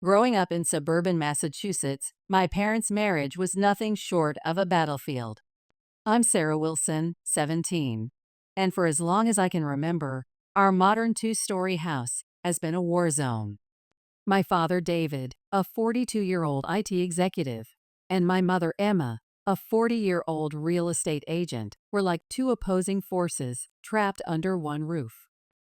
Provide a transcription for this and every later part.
Growing up in suburban Massachusetts, my parents' marriage was nothing short of a battlefield. I'm Sarah Wilson, 17, and for as long as I can remember, our modern two-story house has been a war zone. My father, David, a 42-year-old IT executive, and my mother, Emma, a 40-year-old real estate agent, were like two opposing forces trapped under one roof.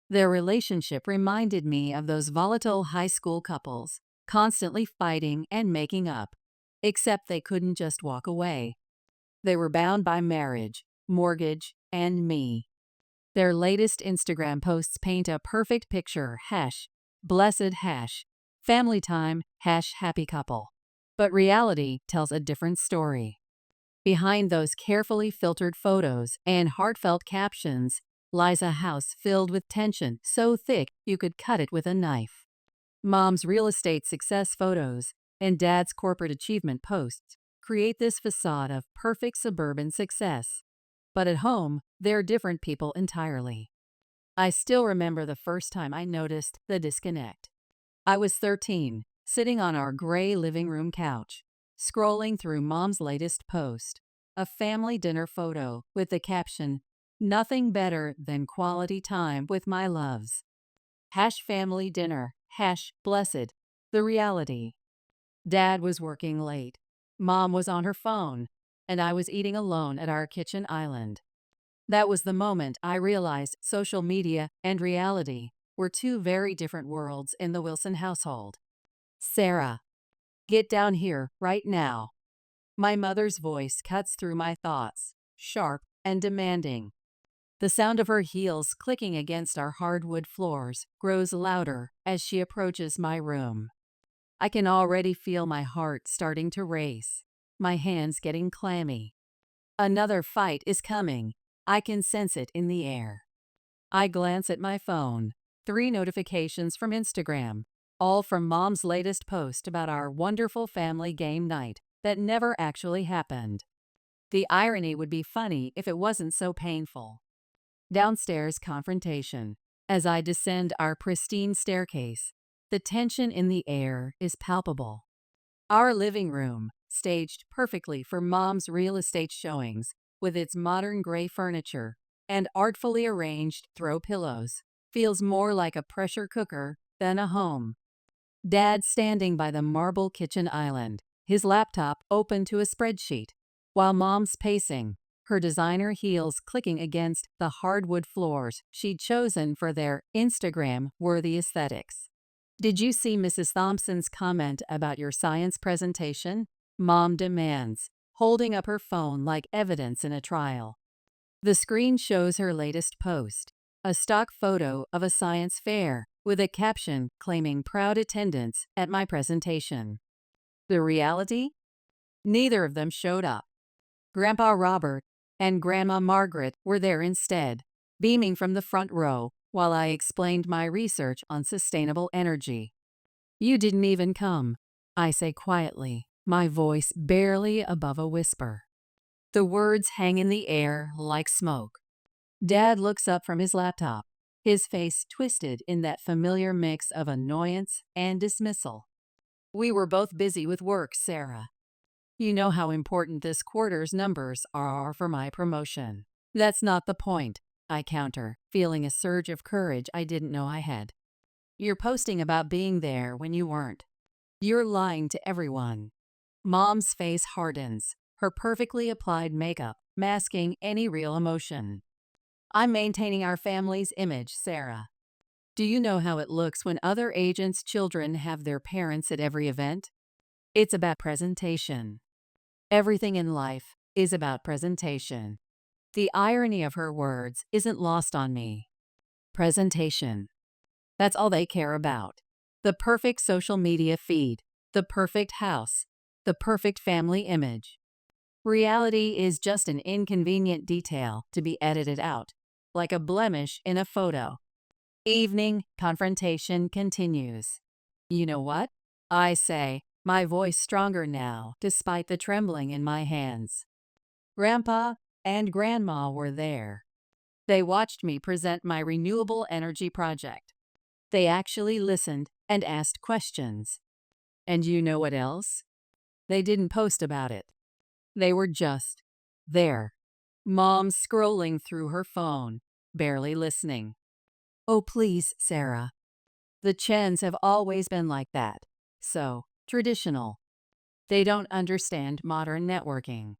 Their relationship reminded me of those volatile high school couples, constantly fighting and making up, except they couldn't just walk away. They were bound by marriage, mortgage, and me. Their latest Instagram posts paint a perfect picture, blessed, family time, happy couple. But reality tells a different story. Behind those carefully filtered photos and heartfelt captions lies a house filled with tension so thick you could cut it with a knife. Mom's real estate success photos and Dad's corporate achievement posts create this facade of perfect suburban success. But at home, they're different people entirely. I still remember the first time I noticed the disconnect. I was 13, sitting on our gray living room couch, scrolling through Mom's latest post, a family dinner photo with the caption, "Nothing better than quality time with my loves." Family dinner, blessed, the reality. Dad was working late. Mom was on her phone, and I was eating alone at our kitchen island. That was the moment I realized social media and reality were two very different worlds in the Wilson household. "Sarah, get down here right now." My mother's voice cuts through my thoughts, sharp and demanding. The sound of her heels clicking against our hardwood floors grows louder as she approaches my room. I can already feel my heart starting to race, my hands getting clammy. Another fight is coming. I can sense it in the air. I glance at my phone. 3 notifications from Instagram, all from Mom's latest post about our wonderful family game night that never actually happened. The irony would be funny if it wasn't so painful. Downstairs confrontation. As I descend our pristine staircase, the tension in the air is palpable. Our living room, staged perfectly for Mom's real estate showings, with its modern gray furniture and artfully arranged throw pillows, feels more like a pressure cooker than a home. Dad standing by the marble kitchen island, his laptop open to a spreadsheet, while Mom's pacing, her designer heels clicking against the hardwood floors she'd chosen for their Instagram-worthy aesthetics. "Did you see Mrs. Thompson's comment about your science presentation?" Mom demands, holding up her phone like evidence in a trial. The screen shows her latest post, a stock photo of a science fair with a caption claiming proud attendance at my presentation. The reality? Neither of them showed up. Grandpa Robert and Grandma Margaret were there instead, beaming from the front row while I explained my research on sustainable energy. "You didn't even come," I say quietly, my voice barely above a whisper. The words hang in the air like smoke. Dad looks up from his laptop, his face twisted in that familiar mix of annoyance and dismissal. "We were both busy with work, Sarah. You know how important this quarter's numbers are for my promotion." "That's not the point," I counter, feeling a surge of courage I didn't know I had. "You're posting about being there when you weren't. You're lying to everyone." Mom's face hardens, her perfectly applied makeup masking any real emotion. "I'm maintaining our family's image, Sarah. Do you know how it looks when other agents' children have their parents at every event? It's about presentation. Everything in life is about presentation." The irony of her words isn't lost on me. Presentation. That's all they care about. The perfect social media feed, the perfect house, the perfect family image. Reality is just an inconvenient detail to be edited out, like a blemish in a photo. Evening confrontation continues. "You know what?" I say, my voice stronger now despite the trembling in my hands. "Grandpa and Grandma were there. They watched me present my renewable energy project. They actually listened and asked questions. And you know what else? They didn't post about it. They were just there. Mom scrolling through her phone, barely listening. Oh, please, Sarah. The Chens have always been like that. So traditional. They don't understand modern networking.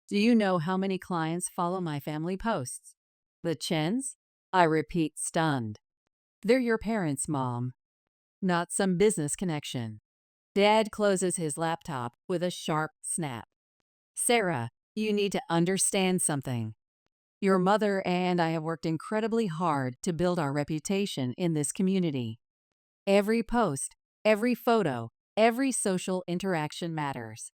Do you know how many clients follow my family posts? The Chens? I repeat, stunned. They're your parents, Mom, not some business connection. Dad closes his laptop with a sharp snap. Sarah, you need to understand something. Your mother and I have worked incredibly hard to build our reputation in this community. Every post, every photo, every social interaction matters.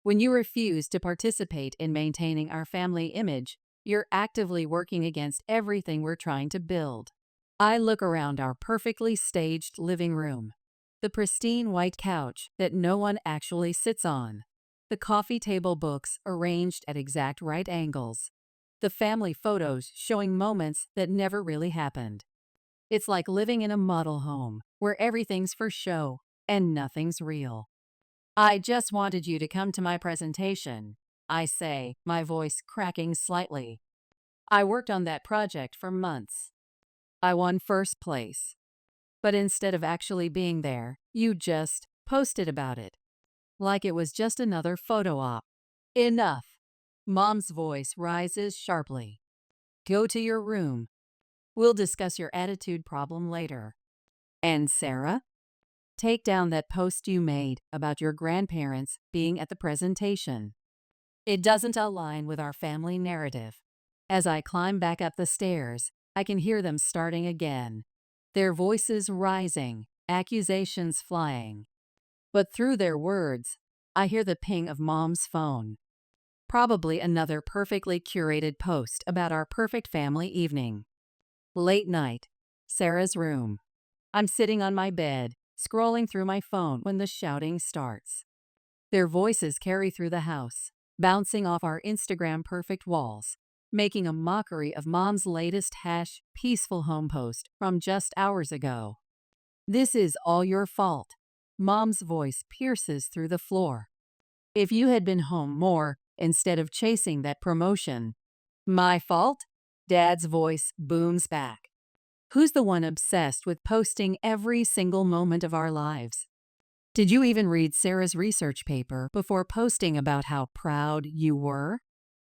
When you refuse to participate in maintaining our family image, you're actively working against everything we're trying to build. I look around our perfectly staged living room. The pristine white couch that no one actually sits on. The coffee table books arranged at exact right angles. The family photos showing moments that never really happened. It's like living in a model home where everything's for show and nothing's real. I just wanted you to come to my presentation, I say, my voice cracking slightly. I worked on that project for months. I won first place. But instead of actually being there, you just posted about it. Like it was just another photo op. Enough. Mom's voice rises sharply. Go to your room. We'll discuss your attitude problem later. And Sarah? Take down that post you made about your grandparents being at the presentation. It doesn't align with our family narrative. As I climb back up the stairs, I can hear them starting again. Their voices rising, accusations flying. But through their words, I hear the ping of Mom's phone. Probably another perfectly curated post about our perfect family evening. Late night, Sarah's room. I'm sitting on my bed, scrolling through my phone when the shouting starts. Their voices carry through the house, bouncing off our Instagram perfect walls, making a mockery of Mom's latest #peaceful home post from just hours ago. This is all your fault. Mom's voice pierces through the floor. If you had been home more instead of chasing that promotion. My fault? Dad's voice booms back. Who's the one obsessed with posting every single moment of our lives? Did you even read Sarah's research paper before posting about how proud you were?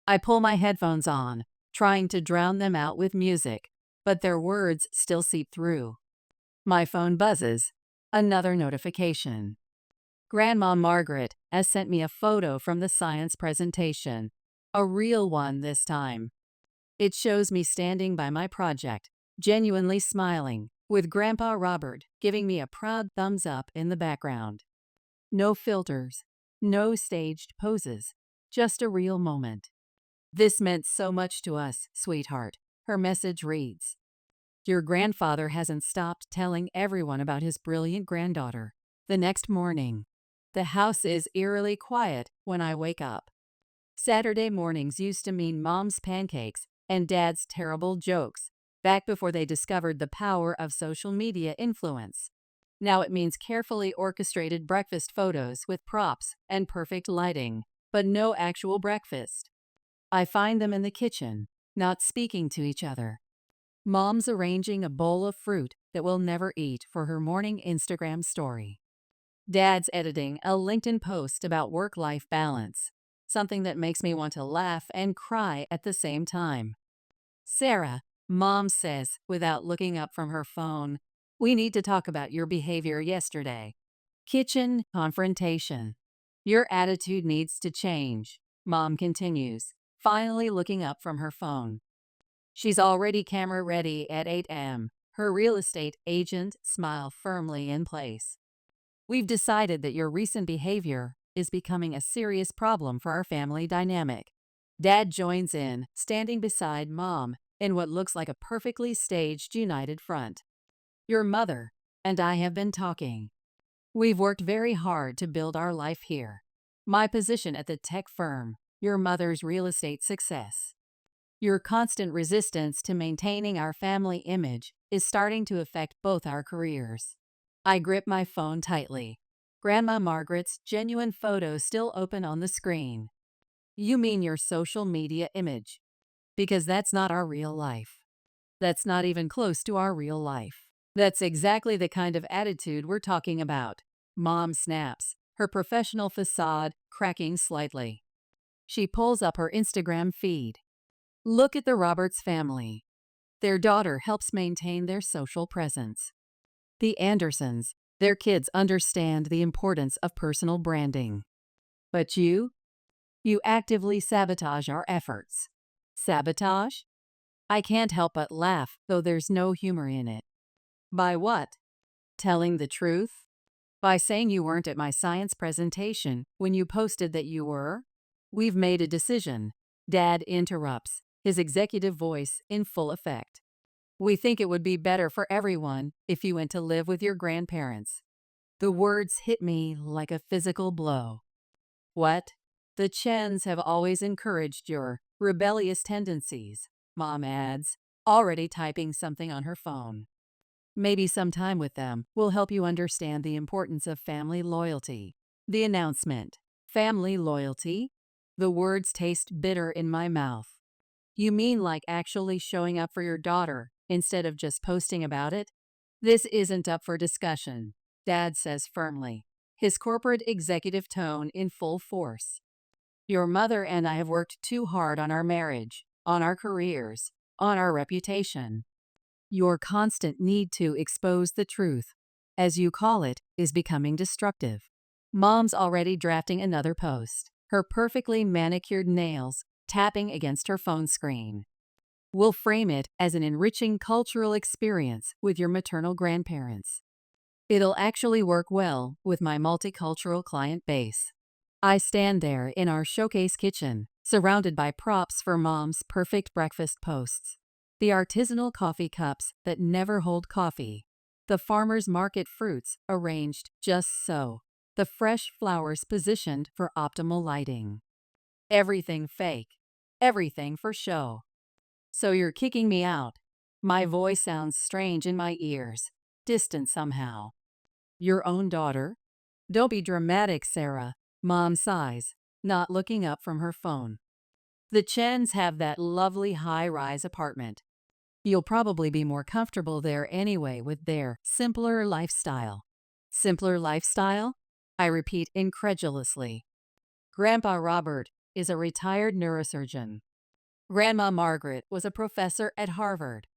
I pull my headphones on, trying to drown them out with music, but their words still seep through. My phone buzzes. Another notification. Grandma Margaret has sent me a photo from the science presentation. A real one this time. It shows me standing by my project, genuinely smiling, with Grandpa Robert giving me a proud thumbs up in the background. No filters, no staged poses, just a real moment. This meant so much to us, sweetheart, her message reads. Your grandfather hasn't stopped telling everyone about his brilliant granddaughter. The next morning, the house is eerily quiet when I wake up. Saturday mornings used to mean Mom's pancakes and Dad's terrible jokes, back before they discovered the power of social media influence. Now it means carefully orchestrated breakfast photos with props and perfect lighting, but no actual breakfast. I find them in the kitchen, not speaking to each other. Mom's arranging a bowl of fruit that we'll never eat for her morning Instagram story. Dad's editing a LinkedIn post about work-life balance, something that makes me want to laugh and cry at the same time. Sarah, Mom says, without looking up from her phone, we need to talk about your behavior yesterday. Kitchen confrontation. Your attitude needs to change, Mom continues, finally looking up from her phone. She's already camera ready at 8 a.m., her real estate agent smile firmly in place. We've decided that your recent behavior is becoming a serious problem for our family dynamic. Dad joins in, standing beside Mom in what looks like a perfectly staged united front. Your mother and I have been talking. We've worked very hard to build our life here. My position at the tech firm, your mother's real estate success. Your constant resistance to maintaining our family image is starting to affect both our careers. I grip my phone tightly. Grandma Margaret's genuine photo still open on the screen. You mean your social media image? Because that's not our real life. That's not even close to our real life. That's exactly the kind of attitude we're talking about. Mom snaps, her professional facade cracking slightly. She pulls up her Instagram feed. Look at the Roberts family. Their daughter helps maintain their social presence. The Andersons, their kids understand the importance of personal branding. But you actively sabotage our efforts. Sabotage? I can't help but laugh, though there's no humor in it. By what? Telling the truth? By saying you weren't at my science presentation when you posted that you were? We've made a decision. Dad interrupts, his executive voice in full effect. We think it would be better for everyone if you went to live with your grandparents. The words hit me like a physical blow. What? The Chens have always encouraged your rebellious tendencies, Mom adds, already typing something on her phone. Maybe some time with them will help you understand the importance of family loyalty. The announcement. Family loyalty? The words taste bitter in my mouth. You mean like actually showing up for your daughter instead of just posting about it? This isn't up for discussion, Dad says firmly, his corporate executive tone in full force. Your mother and I have worked too hard on our marriage, on our careers, on our reputation. Your constant need to expose the truth, as you call it, is becoming destructive. Mom's already drafting another post, her perfectly manicured nails tapping against her phone screen. We'll frame it as an enriching cultural experience with your maternal grandparents. It'll actually work well with my multicultural client base. I stand there in our showcase kitchen, surrounded by props for Mom's perfect breakfast posts. The artisanal coffee cups that never hold coffee. The farmer's market fruits arranged just so. The fresh flowers positioned for optimal lighting. Everything fake. Everything for show. So you're kicking me out. My voice sounds strange in my ears, distant somehow. Your own daughter? Don't be dramatic, Sarah. Mom sighs, not looking up from her phone. The Chens have that lovely high-rise apartment. You'll probably be more comfortable there anyway with their simpler lifestyle. Simpler lifestyle? I repeat incredulously. Grandpa Robert is a retired neurosurgeon. Grandma Margaret was a professor at Harvard.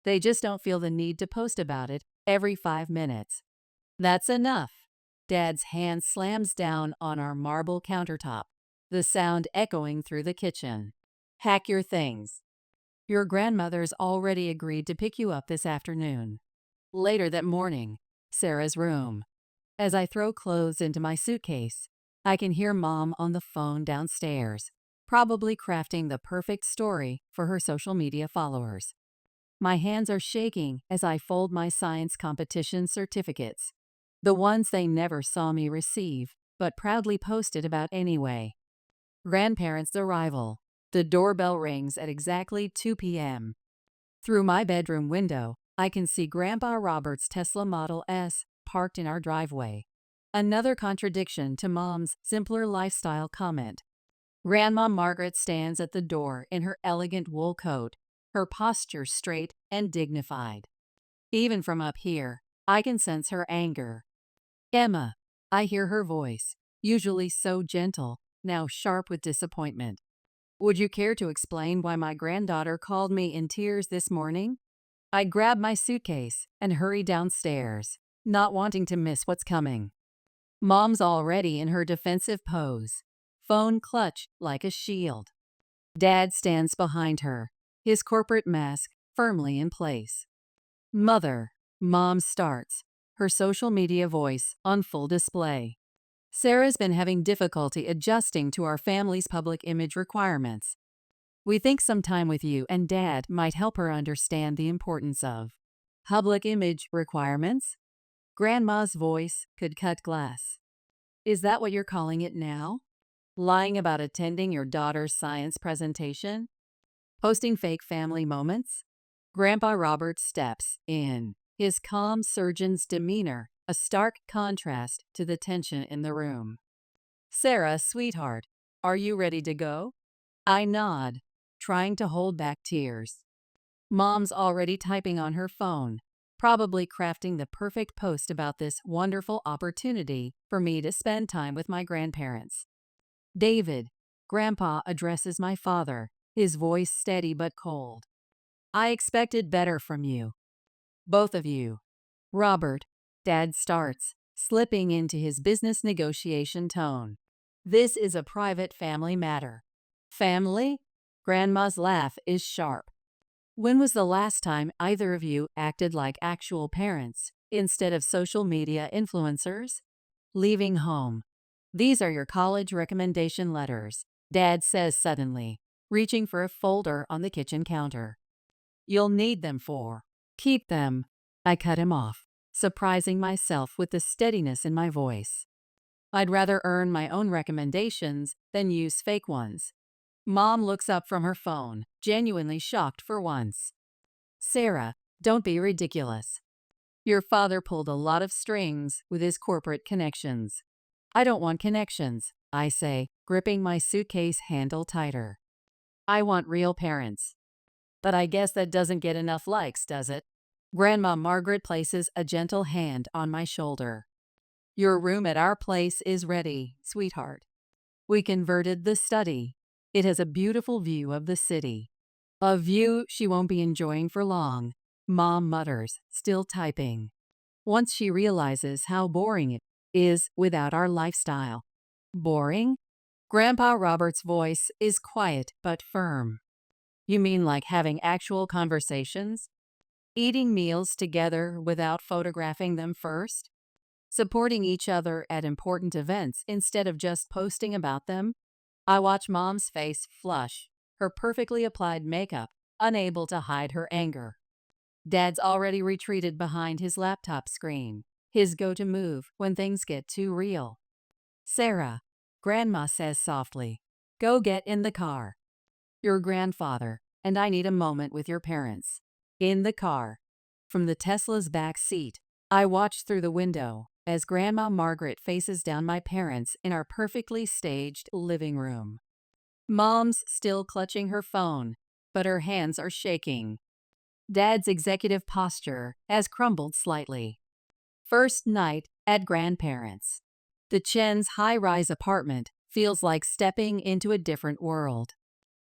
They just don't feel the need to post about it every 5 minutes. That's enough. Dad's hand slams down on our marble countertop, the sound echoing through the kitchen. Hack your things. Your grandmother's already agreed to pick you up this afternoon. Later that morning, Sarah's room. As I throw clothes into my suitcase, I can hear Mom on the phone downstairs, probably crafting the perfect story for her social media followers. My hands are shaking as I fold my science competition certificates, the ones they never saw me receive, but proudly posted about anyway. Grandparents' arrival. The doorbell rings at exactly 2 p.m. Through my bedroom window, I can see Grandpa Robert's Tesla Model S parked in our driveway. Another contradiction to Mom's simpler lifestyle comment. Grandma Margaret stands at the door in her elegant wool coat, her posture straight and dignified. Even from up here, I can sense her anger. Emma, I hear her voice, usually so gentle, now sharp with disappointment. Would you care to explain why my granddaughter called me in tears this morning? I grab my suitcase and hurry downstairs, not wanting to miss what's coming. Mom's already in her defensive pose, phone clutched like a shield. Dad stands behind her, his corporate mask firmly in place. Mother, Mom starts, her social media voice on full display. Sarah's been having difficulty adjusting to our family's public image requirements. We think some time with you and Dad might help her understand the importance of public image requirements. Grandma's voice could cut glass. Is that what you're calling it now? Lying about attending your daughter's science presentation? Posting fake family moments? Grandpa Robert steps in, his calm surgeon's demeanor a stark contrast to the tension in the room. Sarah, sweetheart, are you ready to go? I nod, trying to hold back tears. Mom's already typing on her phone, probably crafting the perfect post about this wonderful opportunity for me to spend time with my grandparents. David, Grandpa addresses my father, his voice steady but cold. I expected better from you. Both of you. Robert, Dad starts, slipping into his business negotiation tone. This is a private family matter. Family? Grandma's laugh is sharp. When was the last time either of you acted like actual parents instead of social media influencers? Leaving home. These are your college recommendation letters, Dad says suddenly, reaching for a folder on the kitchen counter. You'll need them for. Keep them. I cut him off, surprising myself with the steadiness in my voice. I'd rather earn my own recommendations than use fake ones. Mom looks up from her phone, genuinely shocked for once. Sarah, don't be ridiculous. Your father pulled a lot of strings with his corporate connections. I don't want connections, I say, gripping my suitcase handle tighter. I want real parents. But I guess that doesn't get enough likes, does it? Grandma Margaret places a gentle hand on my shoulder. Your room at our place is ready, sweetheart. We converted the study. It has a beautiful view of the city. A view she won't be enjoying for long, Mom mutters, still typing. Once she realizes how boring it is without our lifestyle. Boring? Grandpa Robert's voice is quiet but firm. You mean like having actual conversations? Eating meals together without photographing them first? Supporting each other at important events instead of just posting about them? I watch Mom's face flush, her perfectly applied makeup, unable to hide her anger. Dad's already retreated behind his laptop screen, his go-to move when things get too real. Sarah, Grandma says softly, go get in the car. Your grandfather and I need a moment with your parents. In the car. From the Tesla's back seat, I watch through the window as Grandma Margaret faces down my parents in our perfectly staged living room. Mom's still clutching her phone, but her hands are shaking. Dad's executive posture has crumbled slightly. First night at grandparents'. The Chen's high-rise apartment feels like stepping into a different world.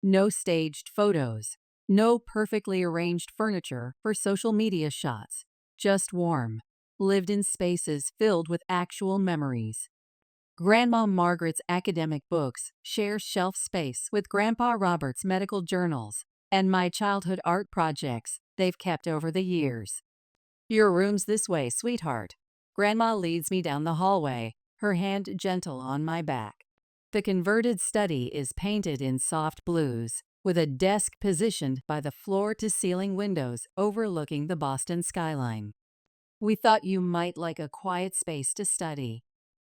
No staged photos, no perfectly arranged furniture for social media shots, just warm, lived-in spaces filled with actual memories. Grandma Margaret's academic books share shelf space with Grandpa Robert's medical journals and my childhood art projects they've kept over the years. Your room's this way, sweetheart. Grandma leads me down the hallway, her hand gentle on my back. The converted study is painted in soft blues, with a desk positioned by the floor-to-ceiling windows overlooking the Boston skyline. We thought you might like a quiet space to study.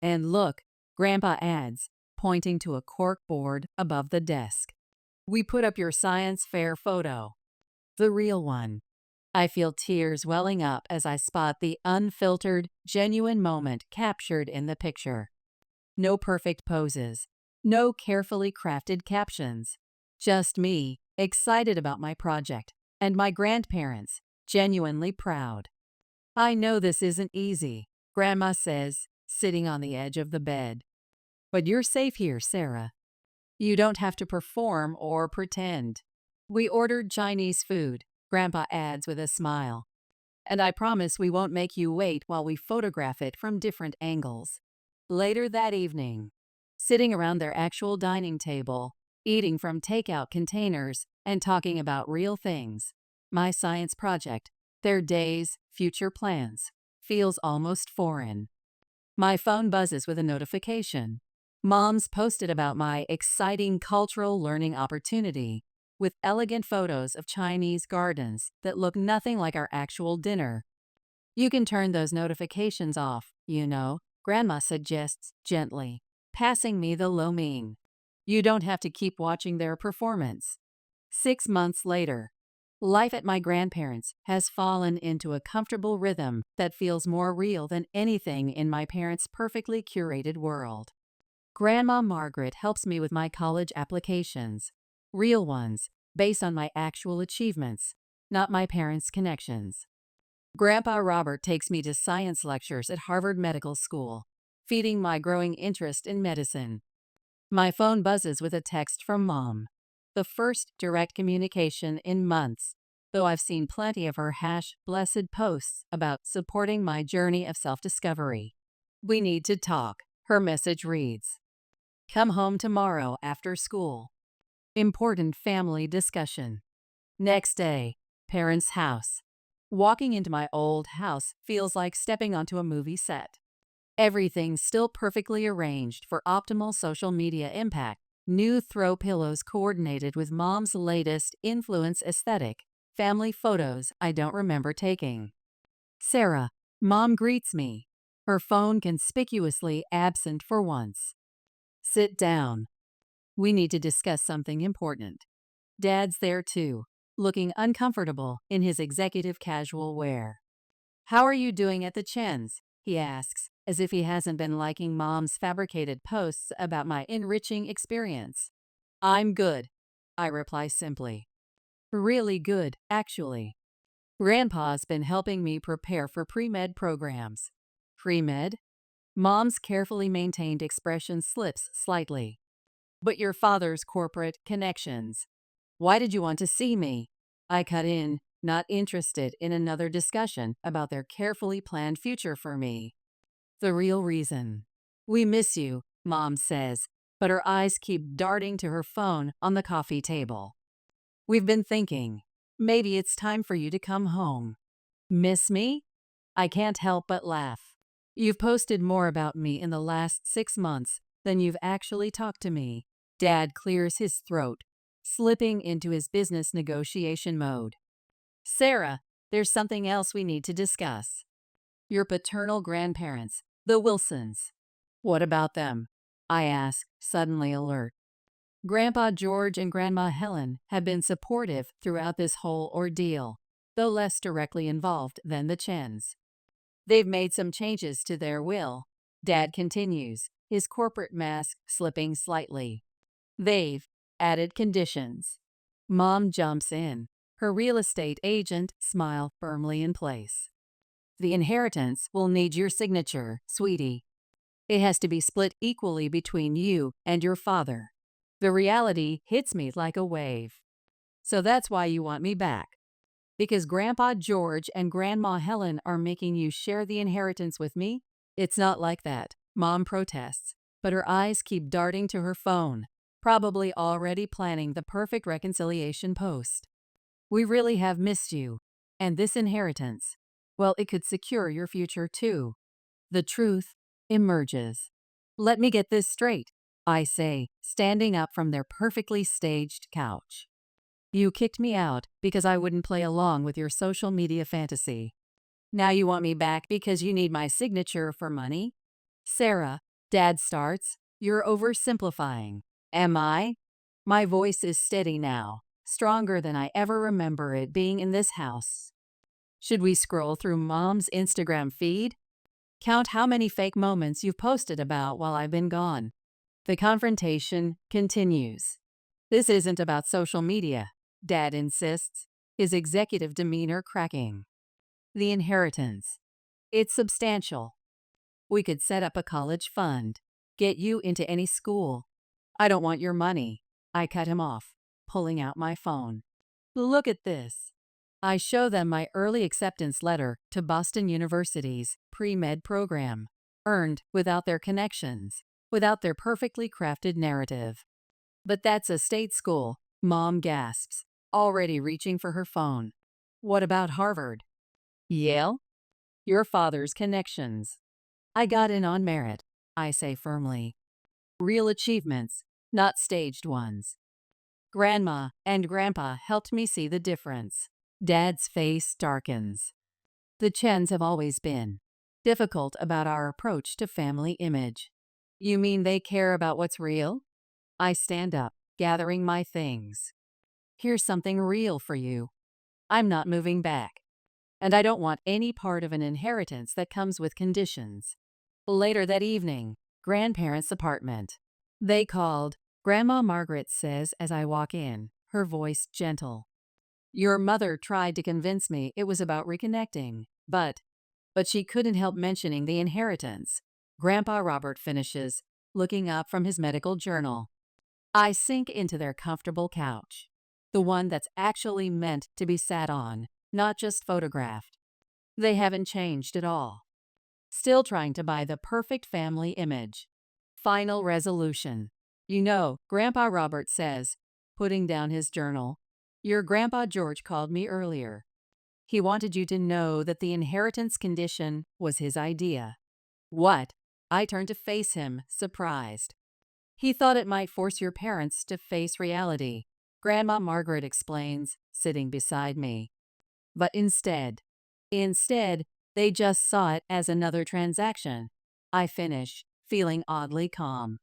And look, Grandpa adds, pointing to a cork board above the desk. We put up your science fair photo. The real one. I feel tears welling up as I spot the unfiltered, genuine moment captured in the picture. No perfect poses. No carefully crafted captions. Just me, excited about my project, and my grandparents, genuinely proud. I know this isn't easy, Grandma says, sitting on the edge of the bed. But you're safe here, Sarah. You don't have to perform or pretend. We ordered Chinese food, Grandpa adds with a smile. And I promise we won't make you wait while we photograph it from different angles. Later that evening, sitting around their actual dining table, eating from takeout containers, and talking about real things, my science project, their days, future plans, feels almost foreign. My phone buzzes with a notification. Mom's posted about my exciting cultural learning opportunity, with elegant photos of Chinese gardens that look nothing like our actual dinner. You can turn those notifications off, you know, Grandma suggests gently, passing me the lo mein. You don't have to keep watching their performance. 6 months later. Life at my grandparents' has fallen into a comfortable rhythm that feels more real than anything in my parents' perfectly curated world. Grandma Margaret helps me with my college applications, real ones, based on my actual achievements, not my parents' connections. Grandpa Robert takes me to science lectures at Harvard Medical School, feeding my growing interest in medicine. My phone buzzes with a text from Mom, the first direct communication in months, though I've seen plenty of her blessed posts about supporting my journey of self-discovery. We need to talk, her message reads. Come home tomorrow after school. Important family discussion. Next day, parents' house. Walking into my old house feels like stepping onto a movie set. Everything's still perfectly arranged for optimal social media impact. New throw pillows coordinated with Mom's latest influence aesthetic. Family photos I don't remember taking. Sarah, Mom greets me, her phone conspicuously absent for once. Sit down. We need to discuss something important. Dad's there too, looking uncomfortable in his executive casual wear. How are you doing at the Chens? He asks, as if he hasn't been liking Mom's fabricated posts about my enriching experience. I'm good, I reply simply. Really good, actually. Grandpa's been helping me prepare for pre-med programs. Pre-med? Mom's carefully maintained expression slips slightly. But your father's corporate connections. Why did you want to see me? I cut in, not interested in another discussion about their carefully planned future for me. The real reason. We miss you, Mom says, but her eyes keep darting to her phone on the coffee table. We've been thinking, maybe it's time for you to come home. Miss me? I can't help but laugh. You've posted more about me in the last 6 months than you've actually talked to me. Dad clears his throat, slipping into his business negotiation mode. Sarah, there's something else we need to discuss. Your paternal grandparents, the Wilsons. What about them? I ask, suddenly alert. Grandpa George and Grandma Helen have been supportive throughout this whole ordeal, though less directly involved than the Chens. They've made some changes to their will, Dad continues, his corporate mask slipping slightly. They've added conditions. Mom jumps in, her real estate agent smile firmly in place. The inheritance will need your signature, sweetie. It has to be split equally between you and your father. The reality hits me like a wave. So that's why you want me back. Because Grandpa George and Grandma Helen are making you share the inheritance with me? It's not like that, Mom protests, but her eyes keep darting to her phone, probably already planning the perfect reconciliation post. We really have missed you, and this inheritance, well, it could secure your future too. The truth emerges. Let me get this straight, I say, standing up from their perfectly staged couch. You kicked me out because I wouldn't play along with your social media fantasy. Now you want me back because you need my signature for money? Sarah, Dad starts, you're oversimplifying. Am I? My voice is steady now, stronger than I ever remember it being in this house. Should we scroll through Mom's Instagram feed? Count how many fake moments you've posted about while I've been gone. The confrontation continues. This isn't about social media, Dad insists, his executive demeanor cracking. The inheritance. It's substantial. We could set up a college fund, get you into any school. I don't want your money. I cut him off, pulling out my phone. Look at this. I show them my early acceptance letter to Boston University's pre-med program, earned without their connections, without their perfectly crafted narrative. But that's a state school, Mom gasps, already reaching for her phone. What about Harvard? Yale? Your father's connections. I got in on merit, I say firmly. Real achievements, not staged ones. Grandma and Grandpa helped me see the difference. Dad's face darkens. The Chens have always been difficult about our approach to family image. You mean they care about what's real? I stand up, gathering my things. Here's something real for you. I'm not moving back. And I don't want any part of an inheritance that comes with conditions. Later that evening, grandparents' apartment. They called. Grandma Margaret says as I walk in, her voice gentle. Your mother tried to convince me it was about reconnecting, but she couldn't help mentioning the inheritance. Grandpa Robert finishes, looking up from his medical journal. I sink into their comfortable couch, the one that's actually meant to be sat on, not just photographed. They haven't changed at all. Still trying to buy the perfect family image. Final resolution. Grandpa Robert says, putting down his journal, your Grandpa George called me earlier. He wanted you to know that the inheritance condition was his idea. What? I turned to face him, surprised. He thought it might force your parents to face reality, Grandma Margaret explains, sitting beside me. But instead, they just saw it as another transaction. I finish, feeling oddly calm.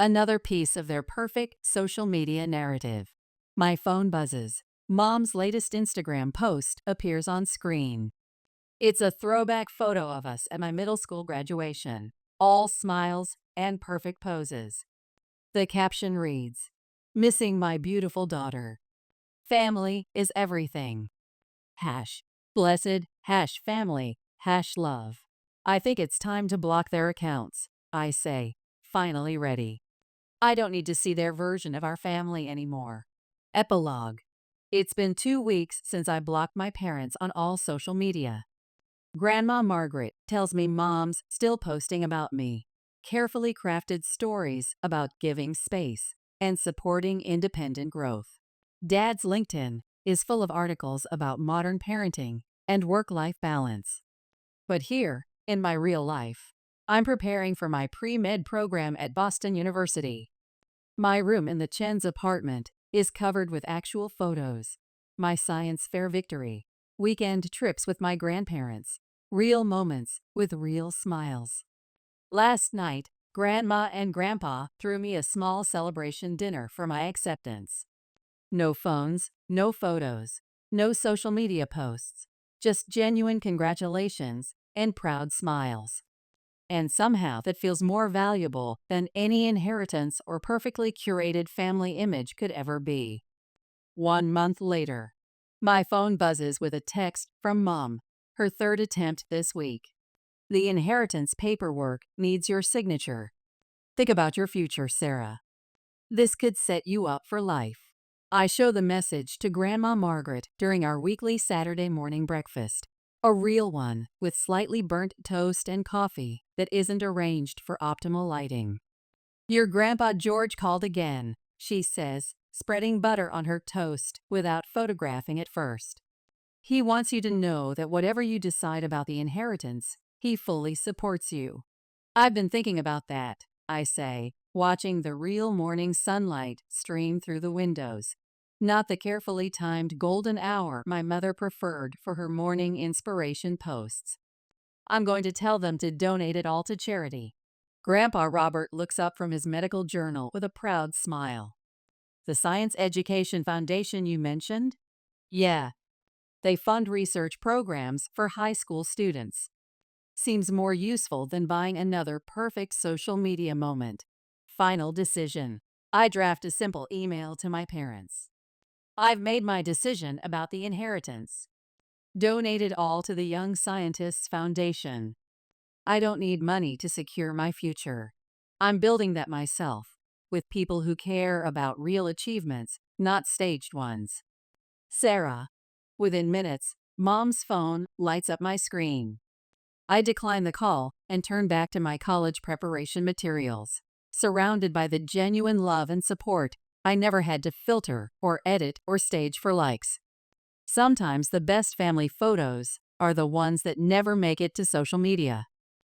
Another piece of their perfect social media narrative. My phone buzzes. Mom's latest Instagram post appears on screen. It's a throwback photo of us at my middle school graduation, all smiles and perfect poses. The caption reads, "Missing my beautiful daughter. Family is everything. Blessed, family, love." I think it's time to block their accounts, I say, finally ready. I don't need to see their version of our family anymore. Epilogue. It's been 2 weeks since I blocked my parents on all social media. Grandma Margaret tells me Mom's still posting about me. Carefully crafted stories about giving space and supporting independent growth. Dad's LinkedIn is full of articles about modern parenting and work-life balance. But here, in my real life, I'm preparing for my pre-med program at Boston University. My room in the Chen's apartment is covered with actual photos. My science fair victory, weekend trips with my grandparents, real moments with real smiles. Last night, Grandma and Grandpa threw me a small celebration dinner for my acceptance. No phones, no photos, no social media posts, just genuine congratulations and proud smiles. And somehow that feels more valuable than any inheritance or perfectly curated family image could ever be. 1 month later, my phone buzzes with a text from Mom, her third attempt this week. The inheritance paperwork needs your signature. Think about your future, Sarah. This could set you up for life. I show the message to Grandma Margaret during our weekly Saturday morning breakfast. A real one with slightly burnt toast and coffee that isn't arranged for optimal lighting. Your Grandpa George called again, she says, spreading butter on her toast without photographing it first. He wants you to know that whatever you decide about the inheritance, he fully supports you. I've been thinking about that, I say, watching the real morning sunlight stream through the windows. Not the carefully timed golden hour my mother preferred for her morning inspiration posts. I'm going to tell them to donate it all to charity. Grandpa Robert looks up from his medical journal with a proud smile. The Science Education Foundation you mentioned? Yeah. They fund research programs for high school students. Seems more useful than buying another perfect social media moment. Final decision. I draft a simple email to my parents. I've made my decision about the inheritance. Donate it all to the Young Scientists Foundation. I don't need money to secure my future. I'm building that myself, with people who care about real achievements, not staged ones. Sarah. Within minutes, Mom's phone lights up my screen. I decline the call and turn back to my college preparation materials, surrounded by the genuine love and support I never had to filter or edit or stage for likes. Sometimes the best family photos are the ones that never make it to social media.